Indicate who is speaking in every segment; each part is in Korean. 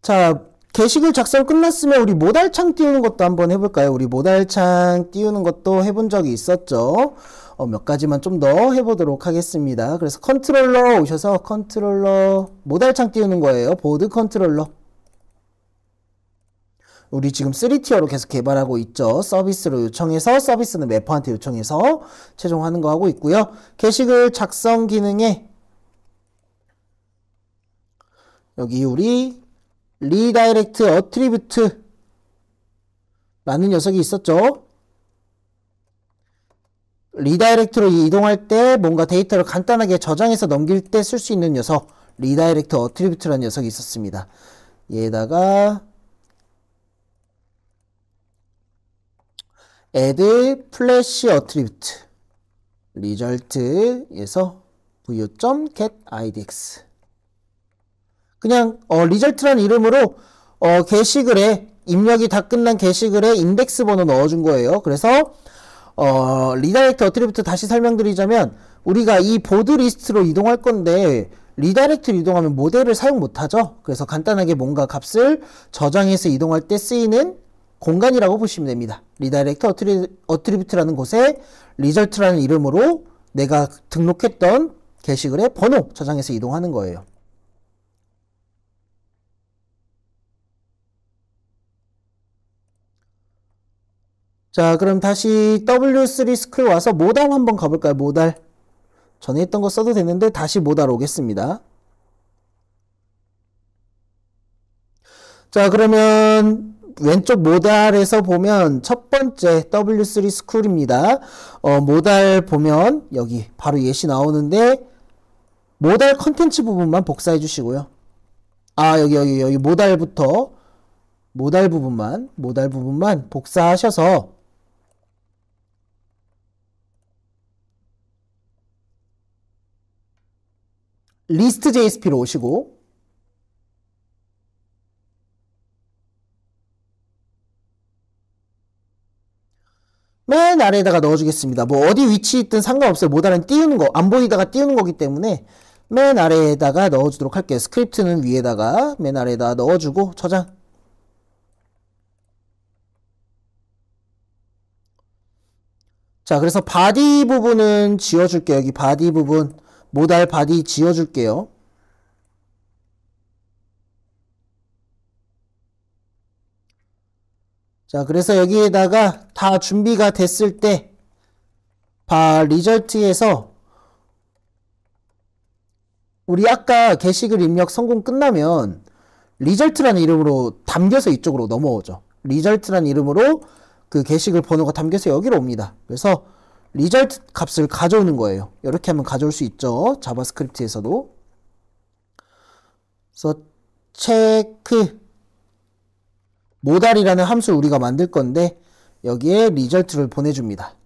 Speaker 1: 자, 게시글 작성 끝났으면 우리 모달창 띄우는 것도 한번 해볼까요? 우리 모달창 띄우는 것도 해본 적이 있었죠. 몇 가지만 좀 더 해보도록 하겠습니다. 그래서 컨트롤러 오셔서 컨트롤러 모달창 띄우는 거예요. 보드 컨트롤러. 우리 지금 3티어로 계속 개발하고 있죠. 서비스로 요청해서 서비스는 래퍼한테 요청해서 최종하는 거 하고 있고요. 게시글 작성 기능에 여기 우리 리다이렉트 어트리뷰트 라는 녀석이 있었죠. 리다이렉트로 이동할 때 뭔가 데이터를 간단하게 저장해서 넘길 때 쓸 수 있는 녀석 리다이렉트 어트리뷰트라는 녀석이 있었습니다. 얘에다가 add flash attribute result에서 vo.getIDX 그냥 리절트라는 이름으로 게시글에 입력이 다 끝난 게시글에 인덱스 번호 넣어준 거예요. 그래서 리다이렉트 어트리뷰트 다시 설명드리자면 우리가 이 보드 리스트로 이동할 건데 리다이렉트로 이동하면 모델을 사용 못하죠. 그래서 간단하게 뭔가 값을 저장해서 이동할 때 쓰이는 공간이라고 보시면 됩니다. 리다이렉트 어트리뷰트라는 곳에 리절트라는 이름으로 내가 등록했던 게시글의 번호 저장해서 이동하는 거예요. 자, 그럼 다시 W3 스쿨 와서 모달 한번 가볼까요? 모달. 전에 했던 거 써도 되는데 다시 모달 오겠습니다. 자, 그러면 왼쪽 모달에서 보면 첫 번째 W3 스쿨입니다. 모달 보면 여기 바로 예시 나오는데 모달 컨텐츠 부분만 복사해 주시고요. 아, 여기 모달부터 모달 부분만 복사하셔서 리스트 JSP로 오시고 맨 아래에다가 넣어주겠습니다. 뭐 어디 위치 있든 상관없어요. 모달은 띄우는 거, 안 보이다가 띄우는 거기 때문에 맨 아래에다가 넣어주도록 할게요. 스크립트는 위에다가 맨 아래에다가 넣어주고 저장. 자, 그래서 바디 부분은 지워줄게요. 여기 바디 부분 모달 바디 지워줄게요. 자, 그래서 여기에다가 다 준비가 됐을 때 리절트에서 우리 아까 게시글 입력 성공 끝나면 리절트라는 이름으로 담겨서 이쪽으로 넘어오죠. 리절트라는 이름으로 그 게시글 번호가 담겨서 여기로 옵니다. 그래서 리절트 값을 가져오는 거예요. 이렇게 하면 가져올 수 있죠. 자바스크립트에서도. 그래서 체크 모달이라는 함수를 우리가 만들 건데 여기에 리절트를 보내줍니다.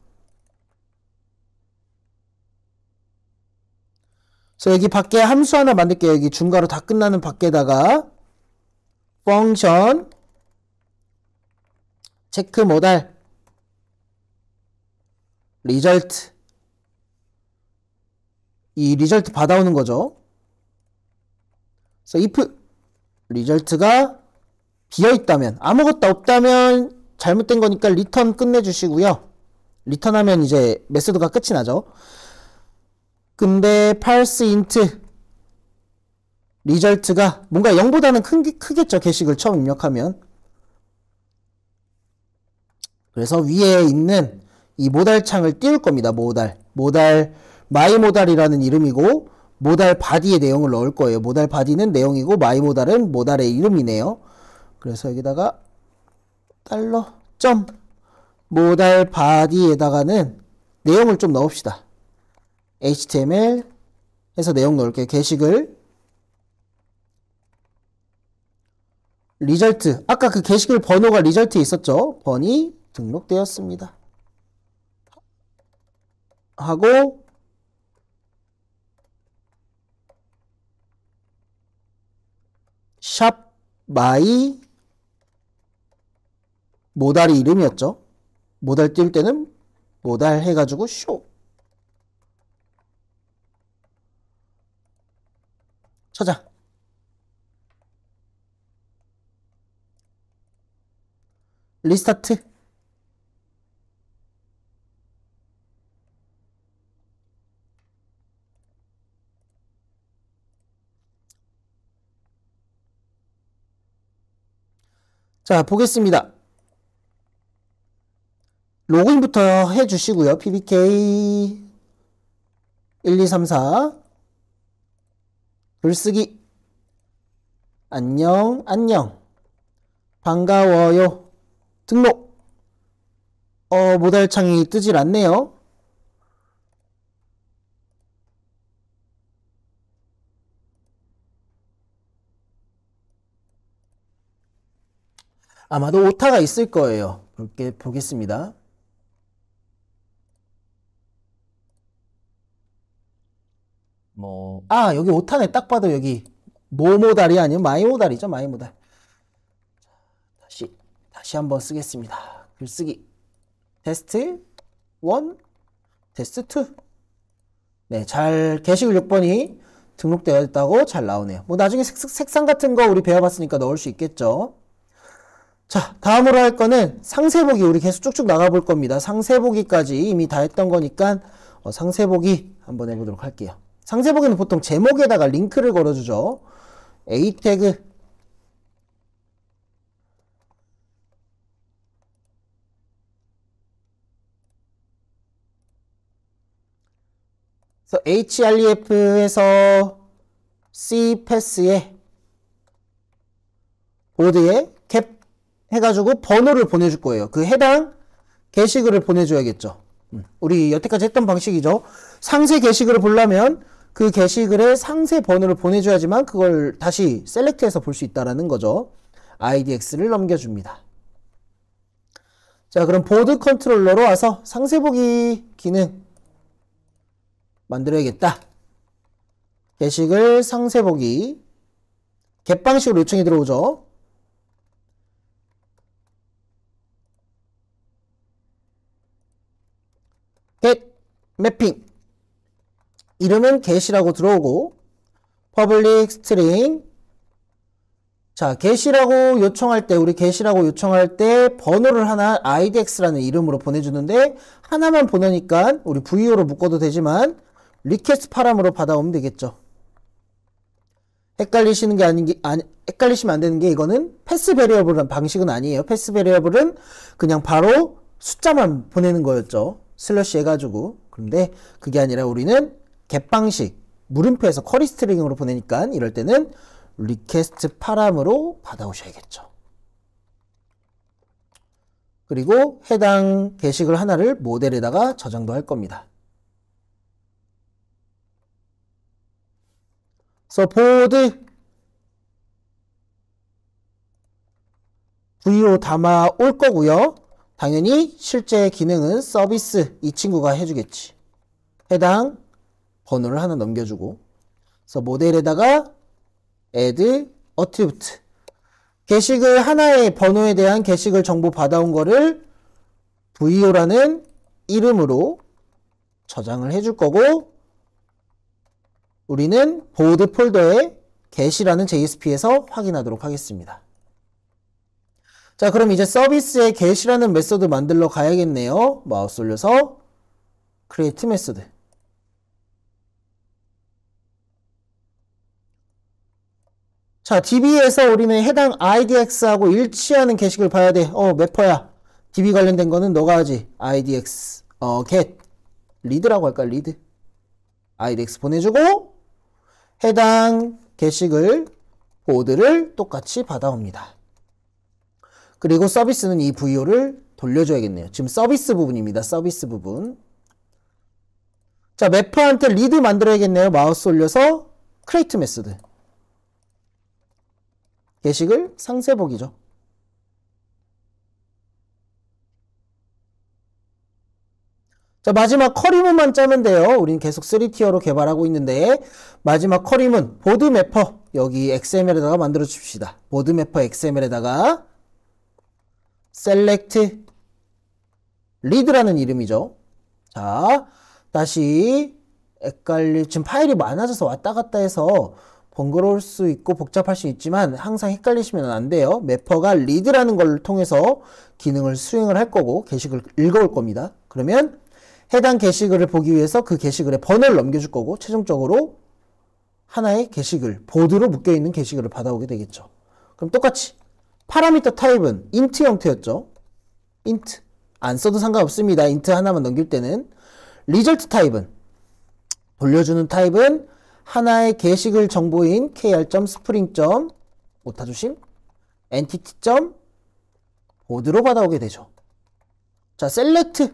Speaker 1: 그래서 여기 밖에 함수 하나 만들게요. 여기 중괄호 다 끝나는 밖에다가 펑션 체크 모달 리절트 이 리절트 받아오는 거죠. 그래서 if 리절트가 비어있다면 아무것도 없다면 잘못된 거니까 리턴 끝내주시고요. 리턴하면 이제 메소드가 끝이 나죠. 근데 parse int 리절트가 뭔가 0보다는 크겠죠. 게시글 처음 입력하면. 그래서 위에 있는 이 모달 창을 띄울 겁니다. 모달 마이모달이라는 이름이고 모달 바디의 내용을 넣을 거예요. 모달 바디는 내용이고 마이모달은 모달의 이름이네요. 그래서 여기다가 $점 모달 바디에다가는 내용을 좀 넣읍시다. HTML 해서 내용 넣을게요. 게시글 리절트 아까 그 게시글 번호가 리절트에 있었죠. 번이 등록되었습니다. 하고 샵 마이 모달이 이름이었죠. 모달 띄울 때는 모달 해가지고 쇼 저장. 리스타트. 자, 보겠습니다. 로그인부터 해주시고요. pbk 1234 글쓰기 안녕 안녕 반가워요 등록. 모달창이 뜨질 않네요. 아마도 오타가 있을 거예요. 보겠습니다. 여기 오타네. 딱 봐도 여기 모달이 아니면 마이모달이죠. 마이모달. 다시 한번 쓰겠습니다. 글쓰기 테스트 1, 테스트 2. 네, 잘 게시글 6번이 등록되어 있다고 잘 나오네요. 나중에 색상 같은 거 우리 배워봤으니까 넣을 수 있겠죠. 자, 다음으로 할 거는 상세보기. 우리 계속 쭉쭉 나가볼 겁니다. 상세보기까지 이미 다 했던 거니까 상세보기 한번 해보도록 할게요. 상세보기는 보통 제목에다가 링크를 걸어주죠. A 태그 그래서 href에서 cpass에 보드에 캡 해가지고 번호를 보내줄 거예요. 그 해당 게시글을 보내줘야겠죠. 우리 여태까지 했던 방식이죠. 상세 게시글을 보려면 그 게시글에 상세 번호를 보내줘야지만 그걸 다시 셀렉트해서 볼 수 있다는 거죠. IDX를 넘겨줍니다. 자, 그럼 보드 컨트롤러로 와서 상세 보기 기능 만들어야겠다. 게시글 상세 보기 get 방식으로 요청이 들어오죠. get mapping 이름은 get이라고 들어오고 public string. 자, get이라고 요청할 때 우리 get이라고 요청할 때 번호를 하나 idx라는 이름으로 보내주는데 하나만 보내니까 우리 vo로 묶어도 되지만 request 파람으로 받아오면 되겠죠. 헷갈리시면 안 되는 게 이거는 패스 베리어블이라는 방식은 아니에요. 패스 베리어블은 그냥 바로 숫자만 보내는 거였죠. 슬러시 해가지고. 그런데 그게 아니라 우리는 get 방식, 물음표에서 쿼리 스트링으로 보내니까 이럴 때는 리퀘스트 파람으로 받아오셔야겠죠. 그리고 해당 게시글 하나를 모델에다가 저장도 할 겁니다. 그래서 보드 VO 담아 올 거고요. 당연히 실제 기능은 서비스 이 친구가 해주겠지. 해당 번호를 하나 넘겨주고, 그래서 모델에다가 add attribute 게시글 하나의 번호에 대한 게시글 정보 받아온 거를 VO라는 이름으로 저장을 해줄 거고, 우리는 보드 폴더에 get이라는 JSP에서 확인하도록 하겠습니다. 자, 그럼 이제 서비스에 get이라는 메소드 만들러 가야겠네요. 마우스 올려서 create 메소드. 자, DB에서 우리는 해당 IDX하고 일치하는 게시글 봐야 돼. 매퍼야. DB 관련된 거는 너가 하지. IDX, get, 리드라고 할까? 리드. IDX 보내주고, 해당 게시글 보드를 똑같이 받아옵니다. 그리고 서비스는 이 VO를 돌려줘야겠네요. 지금 서비스 부분입니다. 서비스 부분. 자, 매퍼한테 리드 만들어야겠네요. 마우스 올려서 create 메소드. 게시글 상세보기죠. 자, 마지막 커리문만 짜면 돼요. 우린 계속 3티어로 개발하고 있는데 마지막 커리문 보드 매퍼 여기 XML에다가 만들어 줍시다. 보드 매퍼 XML에다가 select lead라는 이름이죠. 자, 다시 지금 파일이 많아져서 왔다 갔다 해서 번거로울 수 있고 복잡할 수 있지만 항상 헷갈리시면 안 돼요. 매퍼가 리드라는 걸 통해서 기능을 수행을 할 거고 게시글을 읽어올 겁니다. 그러면 해당 게시글을 보기 위해서 그 게시글에 번호를 넘겨줄 거고 최종적으로 하나의 게시글, 보드로 묶여있는 게시글을 받아오게 되겠죠. 그럼 똑같이 파라미터 타입은 int 형태였죠. int. 안 써도 상관없습니다. int 하나만 넘길 때는. result 타입은 돌려주는 타입은 하나의 게시글 정보인 kr.spring. 오타조심 entity. 보드로 받아오게 되죠. 자, select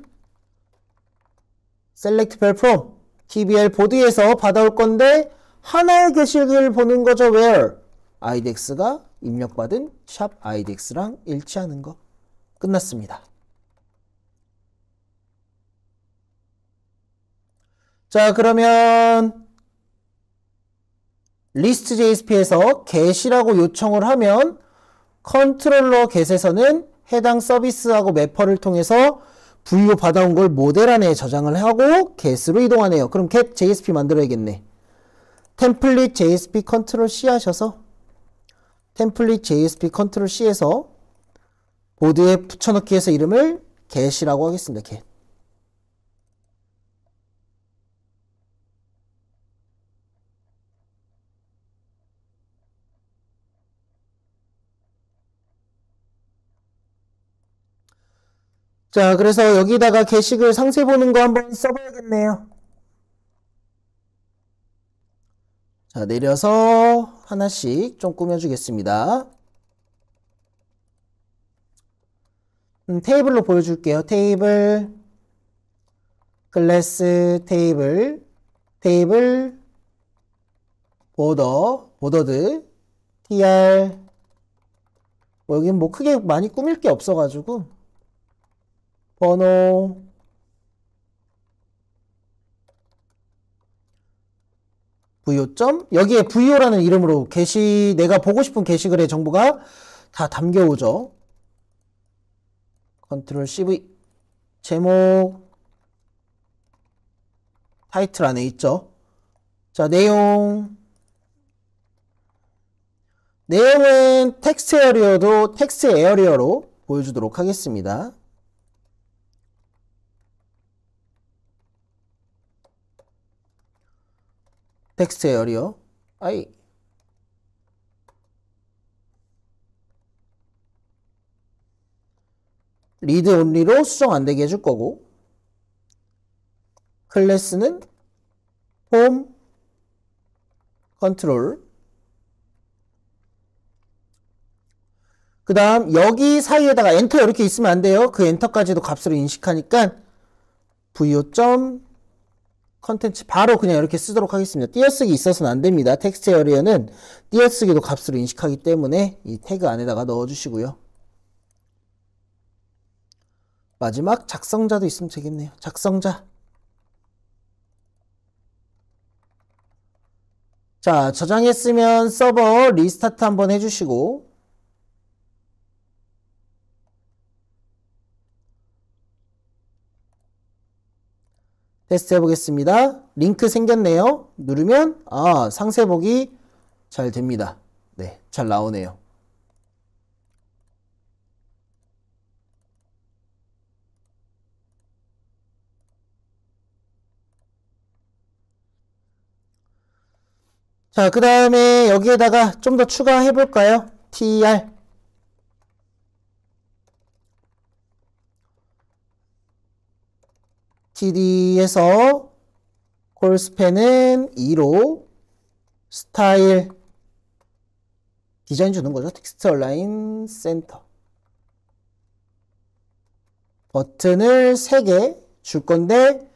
Speaker 1: 별 from tbr 보드에서 받아올 건데 하나의 게시글을 보는 거죠. where idx가 입력받은 샵 idx랑 일치하는 거. 끝났습니다. 자, 그러면 리스트 JSP에서 get이라고 요청을 하면 컨트롤러 get에서는 해당 서비스하고 매퍼를 통해서 VO 받아온 걸 모델 안에 저장을 하고 get으로 이동하네요. 그럼 get JSP 만들어야겠네. 템플릿 JSP 컨트롤 C 하셔서 템플릿 JSP 컨트롤 C에서 보드에 붙여넣기 해서 이름을 get이라고 하겠습니다. get. 자, 그래서 여기다가 게시글 상세 보는 거 한번 써봐야겠네요. 자, 내려서 하나씩 좀 꾸며주겠습니다. 테이블로 보여줄게요. 테이블, 클래스 테이블, 보더드, tr. 여긴 뭐 크게 많이 꾸밀 게 없어가지고 번호, VO. 여기에 VO라는 이름으로 내가 보고 싶은 게시글의 정보가 다 담겨오죠. 컨트롤 CV. 제목, 타이틀 안에 있죠. 자, 내용은 텍스트 에어리어로 보여주도록 하겠습니다. 텍스트 에어리어. 리드 온리로 수정 안 되게 해줄 거고, 클래스는 홈 컨트롤. 그 다음 여기 사이에다가 엔터 이렇게 있으면 안 돼요. 그 엔터까지도 값으로 인식하니까 VO. 컨텐츠 바로 그냥 이렇게 쓰도록 하겠습니다. 띄어쓰기 있어서는 안 됩니다. 텍스트 에어리어는 띄어쓰기도 값으로 인식하기 때문에 이 태그 안에다가 넣어주시고요. 마지막 작성자도 있으면 되겠네요. 작성자. 자, 저장했으면 서버 리스타트 한번 해주시고, 테스트 해보겠습니다. 링크 생겼네요. 누르면 상세 보기 잘 됩니다. 네, 잘 나오네요. 자, 그 다음에 여기에다가 좀 더 추가해 볼까요? tr td에서 콜스펜은 2로 스타일 디자인 주는 거죠. 텍스트 얼라인 센터. 버튼을 3개 줄 건데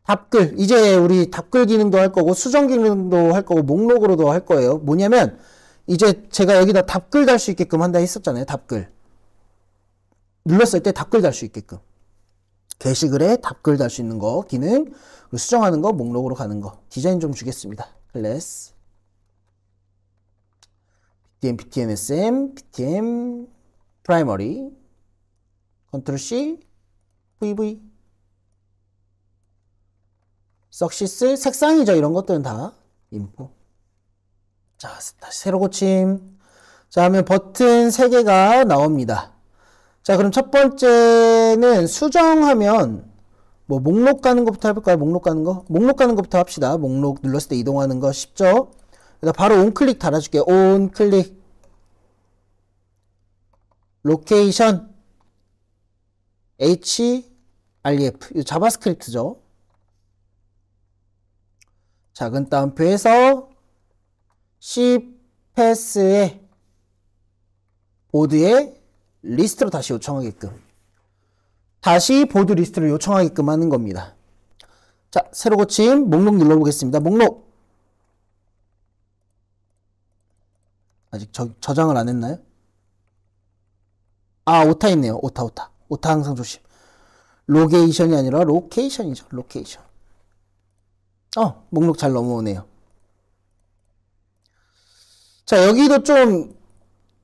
Speaker 1: 답글, 이제 우리 답글 기능도 할 거고 수정 기능도 할 거고 목록으로도 할 거예요. 뭐냐면 이제 제가 여기다 답글 달 수 있게끔 한다 했었잖아요. 답글 눌렀을 때 답글 달 수 있게끔 게시글에 답글 달 수 있는 거 기능, 수정하는 거 목록으로 가는 거 디자인 좀 주겠습니다. 클래스 ptm, ptm-sm, ptm primary 컨트롤 C vv 석시스 색상이죠. 이런 것들은 다 인포. 자, 다시 새로 고침. 자, 하면 버튼 3개가 나옵니다. 자, 그럼 첫 번째는 수정하면 뭐 목록 가는 것부터 해볼까요? 목록 가는 거? 목록 가는 것부터 합시다. 목록 눌렀을 때 이동하는 거 쉽죠? 그래서 바로 온클릭 달아줄게요. 온클릭. 로케이션 href 이 자바스크립트죠. 작은 따옴표에서 cpass의 보드에 리스트로 다시 요청하게끔 다시 보드 리스트를 요청하게끔 하는 겁니다. 자, 새로 고침 목록 눌러보겠습니다. 목록 아직 저장을 안 했나요? 아, 오타 있네요. 오타 항상 조심. 로게이션이 아니라 로케이션이죠. 로케이션. 목록 잘 넘어오네요. 자, 여기도 좀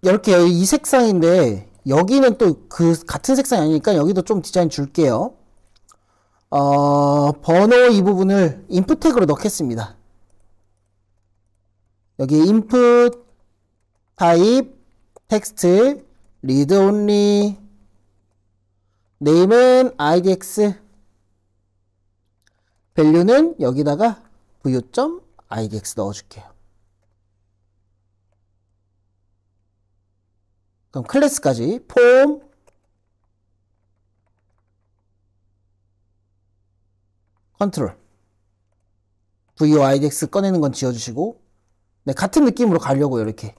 Speaker 1: 이렇게 이 색상인데 여기는 또 그 같은 색상이 아니니까 여기도 좀 디자인 줄게요. 번호 이 부분을 인풋 태그로 넣겠습니다. 여기 input type 텍스트 read only name은 idx value는 여기다가 vu.idx 넣어줄게요. 그럼 클래스까지 폼 컨트롤 vu.idx 꺼내는 건 지워주시고 네, 같은 느낌으로 가려고요. 이렇게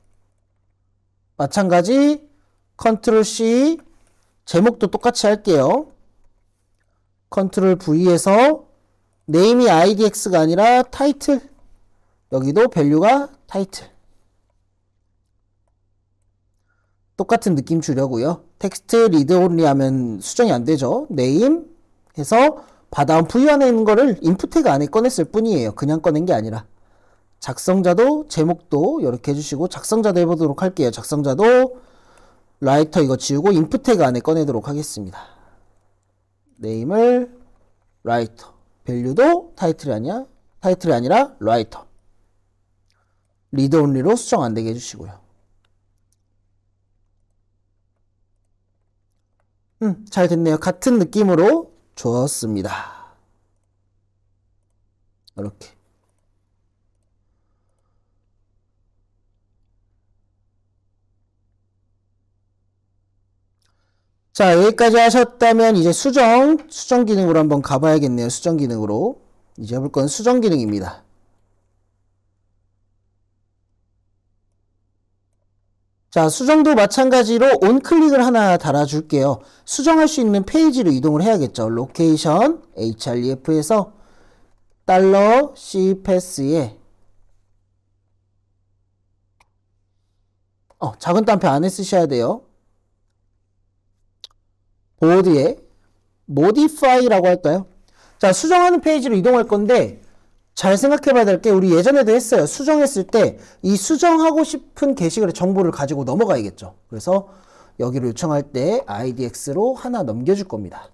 Speaker 1: 마찬가지 컨트롤 C 제목도 똑같이 할게요. 컨트롤 V에서 네임이 idx가 아니라 타이틀 여기도 밸류가 타이틀 똑같은 느낌 주려고요. 텍스트 리드 온리 하면 수정이 안 되죠. 네임 해서 받아온 V 안에 있는 거를 인풋 태그 안에 꺼냈을 뿐이에요. 그냥 꺼낸 게 아니라 작성자도 제목도 이렇게 해주시고 작성자도 해보도록 할게요. 작성자도 라이터 이거 지우고 인풋 태그 안에 꺼내도록 하겠습니다. 네임을 라이터 밸류도 타이틀이 아니라 라이터 리드 온리로 수정 안 되게 해주시고요. 잘 됐네요. 같은 느낌으로 좋습니다. 이렇게 자, 여기까지 하셨다면 이제 수정 기능으로 한번 가봐야겠네요. 수정 기능으로 이제 해볼 건 수정 기능입니다. 자, 수정도 마찬가지로 온클릭을 하나 달아줄게요. 수정할 수 있는 페이지로 이동을 해야겠죠. 로케이션 href에서 $cpass에 작은 따옴표 안에 쓰셔야 돼요. 보드에 modify라고 할까요? 자, 수정하는 페이지로 이동할 건데 잘 생각해 봐야 될 게 우리 예전에도 했어요. 수정했을 때 이 수정하고 싶은 게시글의 정보를 가지고 넘어가야겠죠. 그래서 여기로 요청할 때 idx로 하나 넘겨줄 겁니다.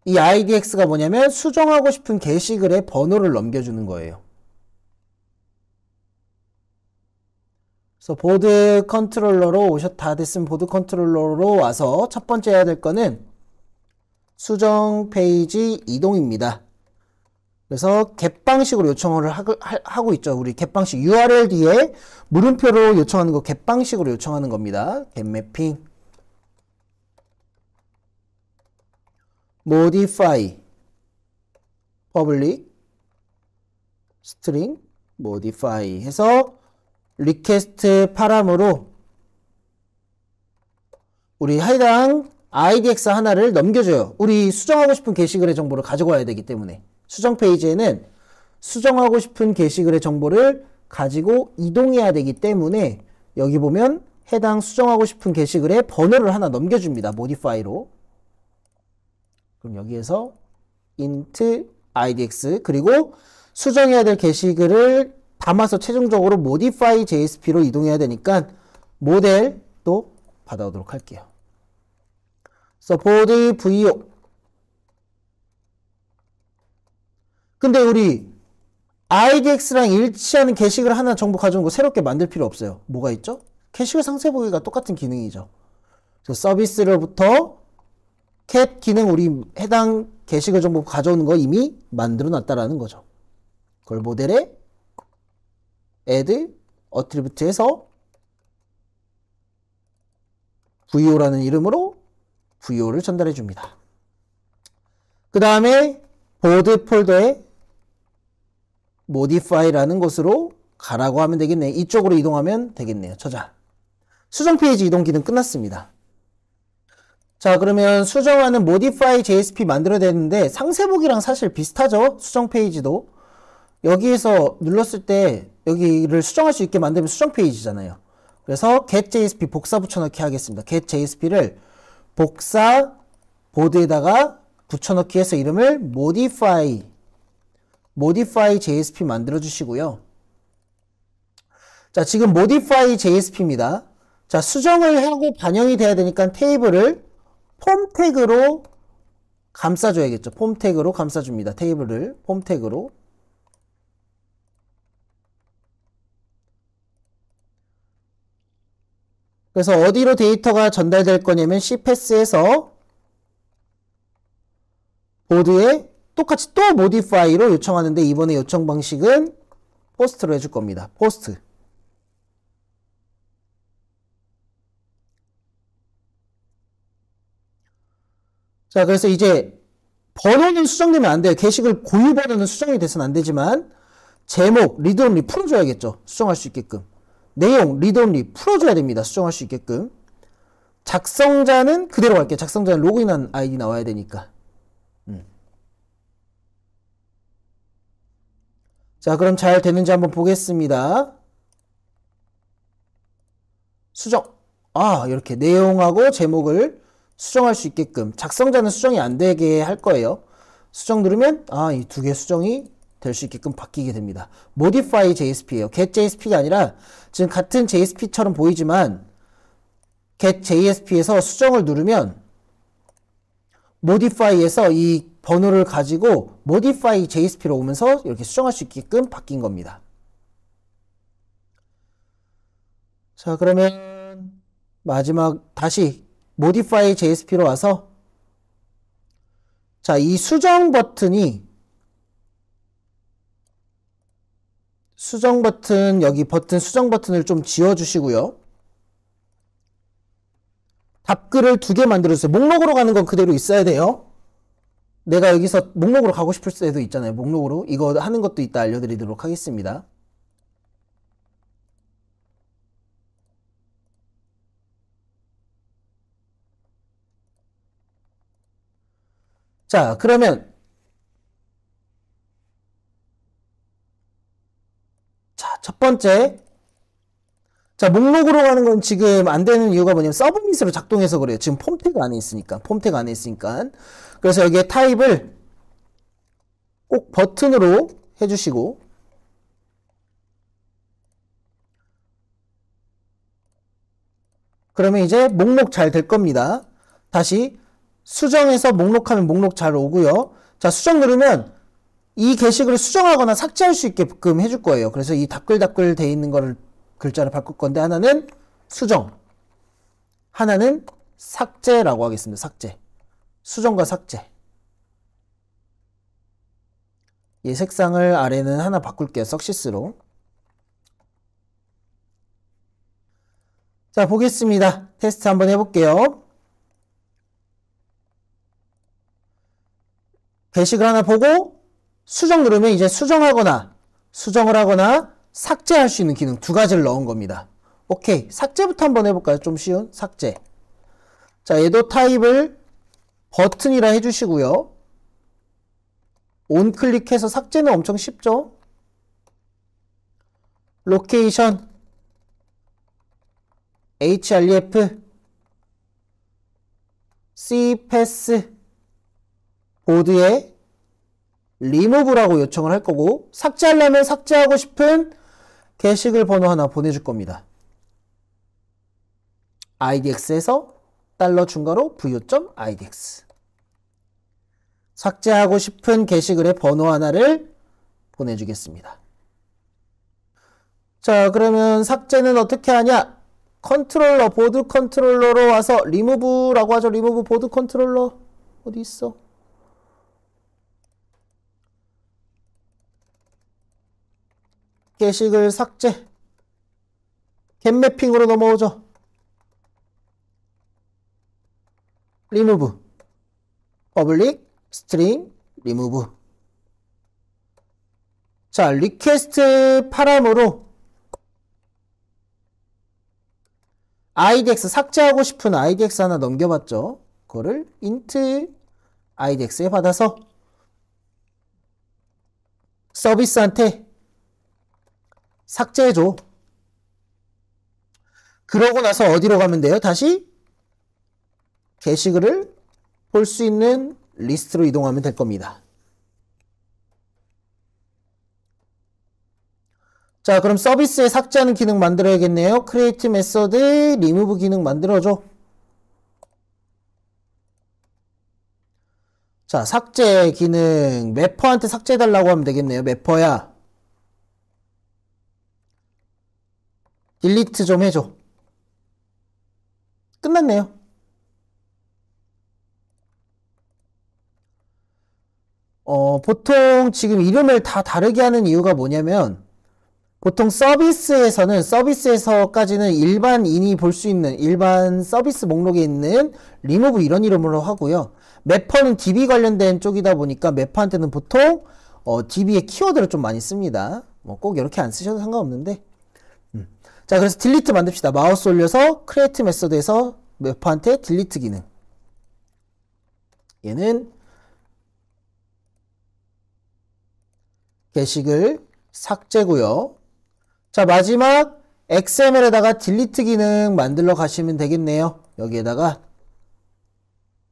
Speaker 1: 이 idx가 뭐냐면 수정하고 싶은 게시글의 번호를 넘겨주는 거예요. 그래서 보드 컨트롤러로 다 됐으면 보드 컨트롤러로 와서 첫 번째 해야 될 거는 수정 페이지 이동입니다. 그래서 get 방식으로 요청을 하고 있죠. 우리 get 방식 URL 뒤에 물음표로 요청하는 거 get 방식으로 요청하는 겁니다. get mapping modify public string modify 해서 리퀘스트 파람으로 우리 해당 idx 하나를 넘겨줘요. 우리 수정하고 싶은 게시글의 정보를 가지고 와야 되기 때문에 수정 페이지에는 수정하고 싶은 게시글의 정보를 가지고 이동해야 되기 때문에 여기 보면 해당 수정하고 싶은 게시글의 번호를 하나 넘겨줍니다. modify로. 그럼 여기에서 int idx 그리고 수정해야 될 게시글을 담아서 최종적으로 modify JSP로 이동해야 되니까 모델도 받아오도록 할게요. support VO 근데 우리 IDX랑 일치하는 게시글 하나 정보 가져온 거 새롭게 만들 필요 없어요. 뭐가 있죠? 게시글 상세 보기가 똑같은 기능이죠. 그래서 서비스로부터 cat 기능 우리 해당 게시글 정보 가져오는 거 이미 만들어 놨다라는 거죠. 그걸 모델에 add attribute에서 VO라는 이름으로 VO를 전달해 줍니다. 그 다음에 보드 폴더에 modify라는 곳으로 가라고 하면 되겠네. 이쪽으로 이동하면 되겠네요. 자, 수정 페이지 이동 기능 끝났습니다. 자, 그러면 수정하는 modify JSP 만들어야 되는데 상세보기랑 사실 비슷하죠. 수정 페이지도 여기에서 눌렀을 때 여기를 수정할 수 있게 만들면 수정 페이지잖아요. 그래서 get JSP 복사 붙여넣기 하겠습니다. get JSP를 복사 보드에다가 붙여넣기 해서 이름을 modify JSP 만들어 주시고요. 자, 지금 modify JSP입니다. 자, 수정을 하고 반영이 돼야 되니까 테이블을 폼 태그로 감싸줘야겠죠. 폼 태그로 감싸줍니다. 테이블을 폼 태그로. 그래서 어디로 데이터가 전달될 거냐면 cpass에서 보드에 똑같이 또 modify로 요청하는데 이번에 요청 방식은 post로 해줄 겁니다. post. 자, 그래서 이제 번호는 수정되면 안 돼요. 게시글 고유 번호는 수정이 돼서는 안 되지만 제목, 리드 온리 풀어줘야겠죠. 수정할 수 있게끔. 내용, 리드 온리 풀어줘야 됩니다. 수정할 수 있게끔. 작성자는 그대로 갈게요. 작성자는 로그인한 아이디 나와야 되니까. 자, 그럼 잘 되는지 한번 보겠습니다. 수정. 이렇게 내용하고 제목을 수정할 수 있게끔. 작성자는 수정이 안 되게 할 거예요. 수정 누르면 이 두 개 수정이 될 수 있게끔 바뀌게 됩니다. modify JSP예요. get JSP가 아니라 지금 같은 JSP처럼 보이지만 get JSP에서 수정을 누르면 modify에서 이 번호를 가지고 modify JSP로 오면서 이렇게 수정할 수 있게끔 바뀐 겁니다. 자, 그러면 마지막 다시 modify JSP로 와서 자, 이 수정 버튼이 여기 버튼 수정 버튼을 좀 지워 주시고요. 답글을 2개 만들어주세요. 목록으로 가는 건 그대로 있어야 돼요. 내가 여기서 목록으로 가고 싶을 때도 있잖아요. 목록으로 이거 하는 것도 이따 알려드리도록 하겠습니다. 자, 그러면 자, 첫 번째 자, 목록으로 가는 건 지금 안 되는 이유가 뭐냐면 서브밋으로 작동해서 그래요. 지금 폼 태그 안에 있으니까. 그래서 여기에 타입을 꼭 버튼으로 해주시고 그러면 이제 목록 잘 될 겁니다. 다시 수정해서 목록하면 목록 잘 오고요. 자, 수정 누르면 이 게시글을 수정하거나 삭제할 수 있게끔 해줄 거예요. 그래서 이 다끌다끌 돼 있는 거를 글자를 바꿀 건데 하나는 수정, 하나는 삭제라고 하겠습니다. 삭제. 수정과 삭제. 이 색상을 아래는 하나 바꿀게요. 석시스로. 자, 보겠습니다. 테스트 한번 해볼게요. 게시글 하나 보고 수정 누르면 이제 수정을 하거나 삭제할 수 있는 기능 2가지를 넣은 겁니다. 오케이. 삭제부터 한번 해볼까요? 좀 쉬운 삭제. 자, 얘도 타입을 버튼이라 해주시고요. 온 클릭해서 삭제는 엄청 쉽죠? 로케이션 href cpass 보드에 remove라고 요청을 할 거고 삭제하려면 삭제하고 싶은 게시글 번호 하나 보내줄 겁니다. idx에서 $중괄호 vo.idx 삭제하고 싶은 게시글의 번호 하나를 보내주겠습니다. 자, 그러면 삭제는 어떻게 하냐? 컨트롤러, 보드 컨트롤러로 와서 리무브라고 하죠. 리무브 보드 컨트롤러 어디 있어? 게시글 삭제. 겟매핑으로 넘어오죠. 리무브. 퍼블릭 스트링 리무브. 자, 리퀘스트 파람으로 idx 삭제하고 싶은 idx 하나 넘겨봤죠. 그거를 int idx에 받아서 서비스한테 삭제해줘. 그러고 나서 어디로 가면 돼요? 다시 게시글을 볼 수 있는 리스트로 이동하면 될 겁니다. 자, 그럼 서비스에 삭제하는 기능 만들어야겠네요. create method remove 기능 만들어줘. 자, 삭제 기능 매퍼한테 삭제해달라고 하면 되겠네요. 매퍼야 딜리트 좀 해줘. 끝났네요. 보통 지금 이름을 다 다르게 하는 이유가 뭐냐면, 보통 서비스에서까지는 일반인이 볼 수 있는 일반 서비스 목록에 있는 리무브 이런 이름으로 하고요. 매퍼는 DB 관련된 쪽이다 보니까 매퍼한테는 보통 DB의 키워드를 좀 많이 씁니다. 뭐 꼭 이렇게 안 쓰셔도 상관없는데. 자, 그래서 딜리트 만듭시다. 마우스 올려서 create 메소드에서 매퍼한테 딜리트 기능. 얘는 게시글 삭제고요. 자, 마지막 XML에다가 딜리트 기능 만들러 가시면 되겠네요. 여기에다가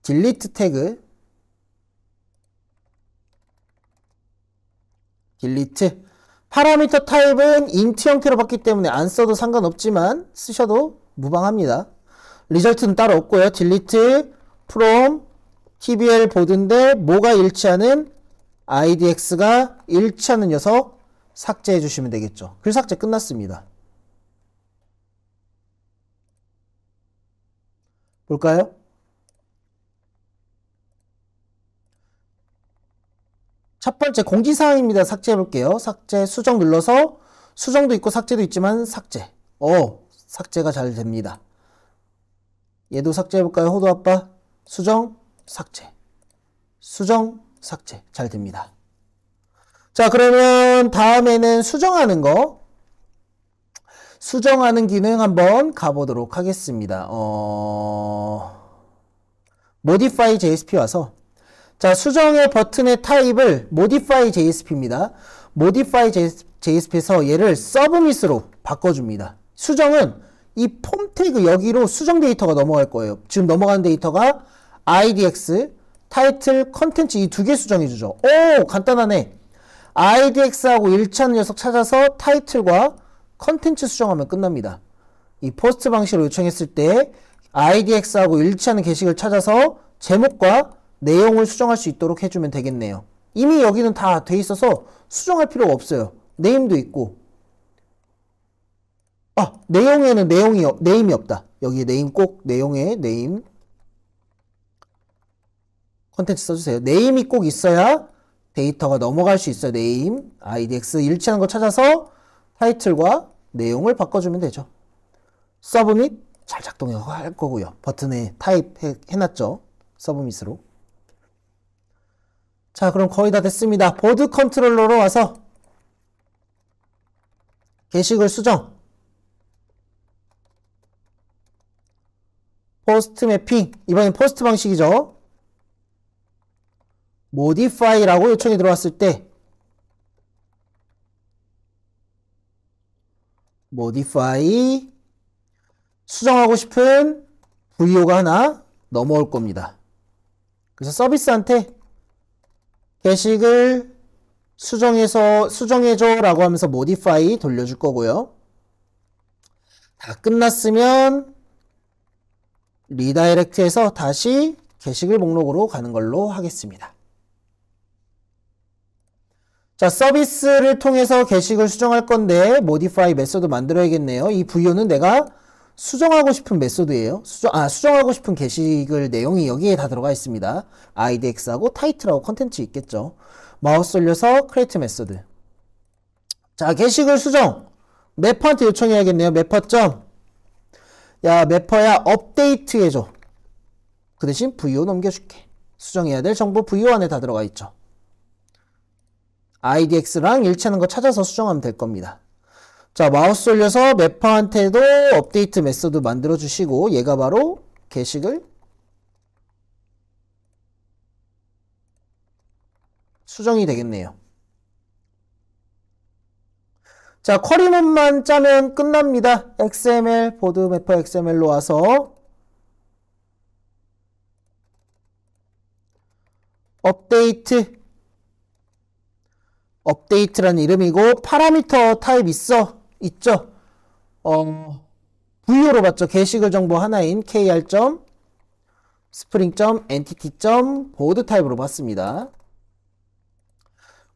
Speaker 1: 딜리트 태그, 딜리트. 파라미터 타입은 int 형태로 받기 때문에 안 써도 상관없지만 쓰셔도 무방합니다. 리절트는 따로 없고요. 딜리트 from tbl 보드인데 뭐가 일치하는 idx가 일치하는 녀석 삭제해 주시면 되겠죠. 글 삭제 끝났습니다. 볼까요? 첫 번째 공지사항입니다. 삭제해 볼게요. 삭제 수정 눌러서 수정도 있고 삭제도 있지만 삭제. 삭제가 잘 됩니다. 얘도 삭제해 볼까요? 호두 아빠 수정 삭제. 수정 삭제 잘 됩니다. 자, 그러면 다음에는 수정하는 기능 한번 가보도록 하겠습니다. modify JSP 와서, 자, 수정의 버튼의 타입을 modify JSP입니다. modify JSP에서 얘를 서브밋으로 바꿔줍니다. 수정은 이 폼 태그 여기로 수정 데이터가 넘어갈 거예요. 지금 넘어가는 데이터가 idx, 타이틀, 컨텐츠 이 두 개 수정해주죠. 오, 간단하네. idx하고 일치하는 녀석 찾아서 타이틀과 컨텐츠 수정하면 끝납니다. 이 포스트 방식으로 요청했을 때 idx하고 일치하는 게시글 찾아서 제목과 내용을 수정할 수 있도록 해주면 되겠네요. 이미 여기는 다 돼 있어서 수정할 필요가 없어요. 네임도 있고. 내용에는 네임이 없다. 여기에 네임 꼭 내용에 네임 컨텐츠 써주세요. 네임이 꼭 있어야 데이터가 넘어갈 수 있어요. 네임, idx 일치하는 거 찾아서 타이틀과 내용을 바꿔주면 되죠. 서브밋 잘 작동할 거고요. 버튼에 타입 해놨죠. 서브밋으로. 자, 그럼 거의 다 됐습니다. 보드 컨트롤러로 와서 게시글 수정, 포스트 매핑, 이번엔 포스트 방식이죠. modify라고 요청이 들어왔을 때 modify 수정하고 싶은 VO가 하나 넘어올 겁니다. 그래서 서비스한테 게시글 수정해줘 라고 하면서 modify 돌려줄 거고요. 다 끝났으면 리다이렉트해서 다시 게시글 목록으로 가는 걸로 하겠습니다. 자, 서비스를 통해서 게시글 수정할 건데 modify 메소드 만들어야겠네요. 이 VO는 내가 수정하고 싶은 메소드예요. 수정하고 싶은 게시글 내용이 여기에 다 들어가 있습니다. idx하고 타이틀하고 컨텐츠 있겠죠. 마우스 올려서 create 메소드. 자, 게시글 수정. 매퍼한테 요청해야겠네요. 매퍼 점. 야, 매퍼야 업데이트 해줘. 그 대신 VO 넘겨줄게. 수정해야 될 정보 VO 안에 다 들어가 있죠. idx랑 일치하는 거 찾아서 수정하면 될 겁니다. 자, 마우스 올려서 매퍼한테도 업데이트 메소드 만들어 주시고 얘가 바로 게시글 수정이 되겠네요. 자, 쿼리문만 짜면 끝납니다. XML 보드 매퍼 XML로 와서 업데이트라는 이름이고 파라미터 타입 있죠? VO로 봤죠. 게시글 정보 하나인 kr. spring. entity. board 타입으로 봤습니다.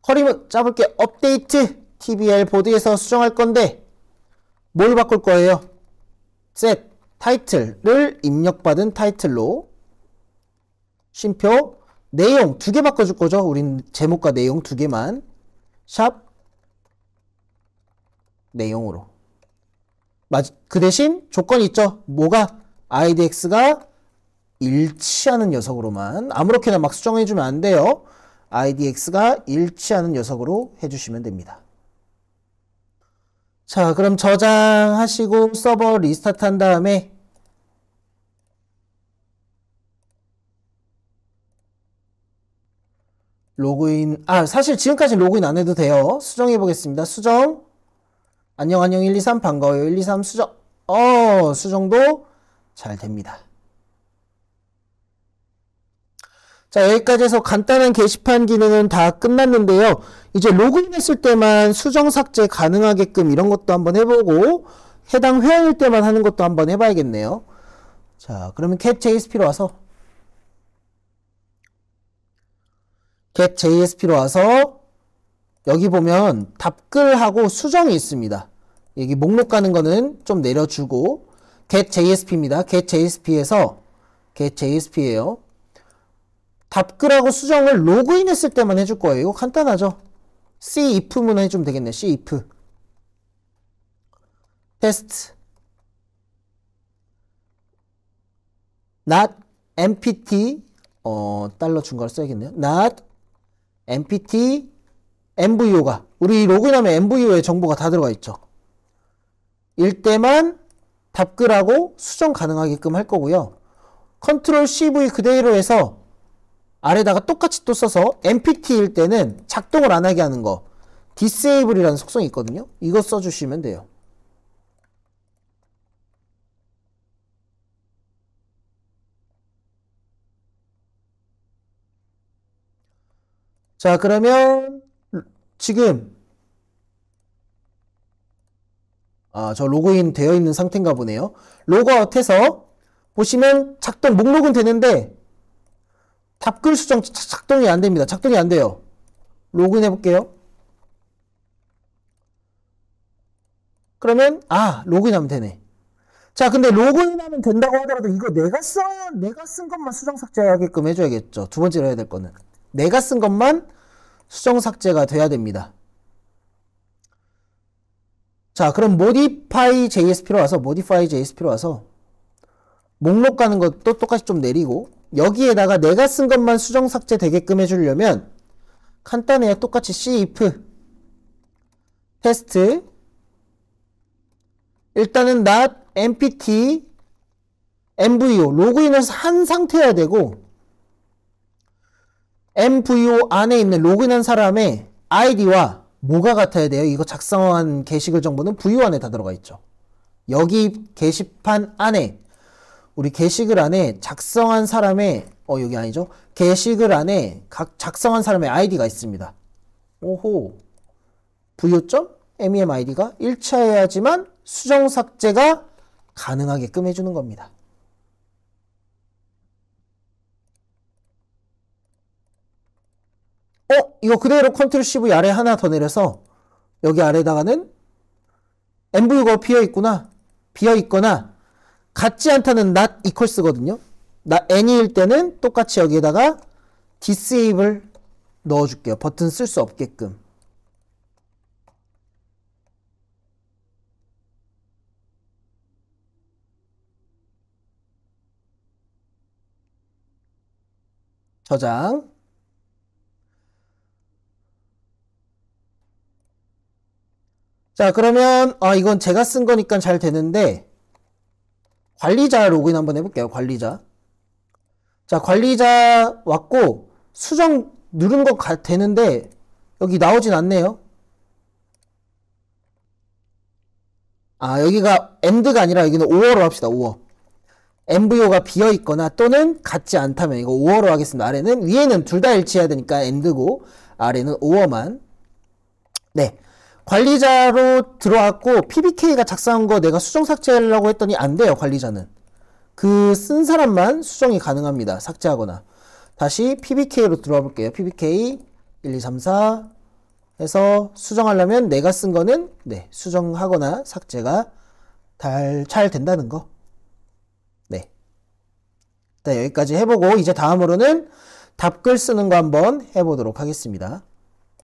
Speaker 1: 쿼리문 짜볼게. 업데이트 tbl 보드에서 수정할 건데 뭘 바꿀 거예요? set 타이틀을 입력받은 타이틀로 쉼표 내용 2개 바꿔줄 거죠. 우린 제목과 내용 2개만 샵 내용으로. 그 대신 조건이 있죠. 뭐가? idx가 일치하는 녀석으로만. 아무렇게나 막 수정해주면 안 돼요. idx가 일치하는 녀석으로 해주시면 됩니다. 자, 그럼 저장하시고 서버 리스타트 한 다음에 로그인. 사실 지금까지 로그인 안 해도 돼요. 수정해 보겠습니다. 수정. 안녕 123 반가워요. 123 수정. 수정도 잘 됩니다. 자, 여기까지 해서 간단한 게시판 기능은 다 끝났는데요. 이제 로그인 했을 때만 수정 삭제 가능하게끔 이런 것도 한번 해보고 해당 회원일 때만 하는 것도 한번 해봐야겠네요. 자, 그러면 get.jsp로 와서 get.jsp로 와서 여기 보면 답글하고 수정이 있습니다. 여기 목록 가는 거는 좀 내려주고 get.jsp입니다. get.jsp에서 get.jsp예요. 답글하고 수정을 로그인 했을 때만 해줄 거예요. 이거 간단하죠? cif만 해주면 되겠네. cif test not mpt 달러 준 걸 써야겠네요. not mpt mvo가 우리 로그인하면 mvo의 정보가 다 들어가 있죠. 일 때만 답글하고 수정 가능하게끔 할 거고요. 컨트롤 CV 그대로 해서 아래다가 똑같이 또 써서 empty일 때는 작동을 안 하게 하는 거 disable이라는 속성이 있거든요. 이거 써주시면 돼요. 자, 그러면 지금 저 로그인 되어 있는 상태인가 보네요. 로그아웃해서 보시면 작동 목록은 되는데 답글 수정 작동이 안 됩니다. 작동이 안 돼요. 로그인 해볼게요. 그러면 로그인하면 되네. 자, 근데 로그인하면 된다고 하더라도 이거 내가 쓴 것만 수정 삭제하게끔 해줘야겠죠. 두 번째로 해야 될 거는 내가 쓴 것만 수정 삭제가 돼야 됩니다. 자, 그럼 modify JSP로 와서 목록 가는 것도 똑같이 좀 내리고 여기에다가 내가 쓴 것만 수정 삭제 되게끔 해주려면 간단해요. 똑같이 cif 테스트 일단은 not mpt mvo 로그인을 한 상태여야 되고 mvo 안에 있는 로그인한 사람의 id와 뭐가 같아야 돼요? 이거 작성한 게시글 정보는 VO 안에 다 들어가 있죠. 여기 게시판 안에 우리 게시글 안에 작성한 사람의 여기 아니죠? 게시글 안에 각 작성한 사람의 아이디가 있습니다. 오호. VO.mem 아이디가 일치해야지만 수정 삭제가 가능하게끔 해주는 겁니다. 이거 그대로 컨트롤 CV 아래 하나 더 내려서 여기 아래다가는 MVU가 비어있거나 같지 않다는 not equals거든요. any일 때는 똑같이 여기에다가 disable 넣어줄게요. 버튼 쓸 수 없게끔. 저장. 자, 그러면 이건 제가 쓴 거니까 잘 되는데 관리자 로그인 한번 해볼게요. 관리자. 자, 관리자 왔고 수정 누른 거 되는데 여기 나오진 않네요. 여기가 AND가 아니라 여기는 OR로 합시다. OR. MVO가 비어있거나 또는 같지 않다면 이거 OR로 하겠습니다. 아래는 위에는 둘 다 일치해야 되니까 AND고 아래는 OR만. 네. 관리자로 들어왔고 PBK가 작성한 거 내가 수정 삭제하려고 했더니 안 돼요. 관리자는. 그 쓴 사람만 수정이 가능합니다. 삭제하거나. 다시 PBK로 들어와 볼게요. PBK 1, 2, 3, 4 해서 수정하려면 내가 쓴 거는 수정하거나 삭제가 잘 된다는 거. 네. 일단 여기까지 해보고 이제 다음으로는 답글 쓰는 거 한번 해보도록 하겠습니다.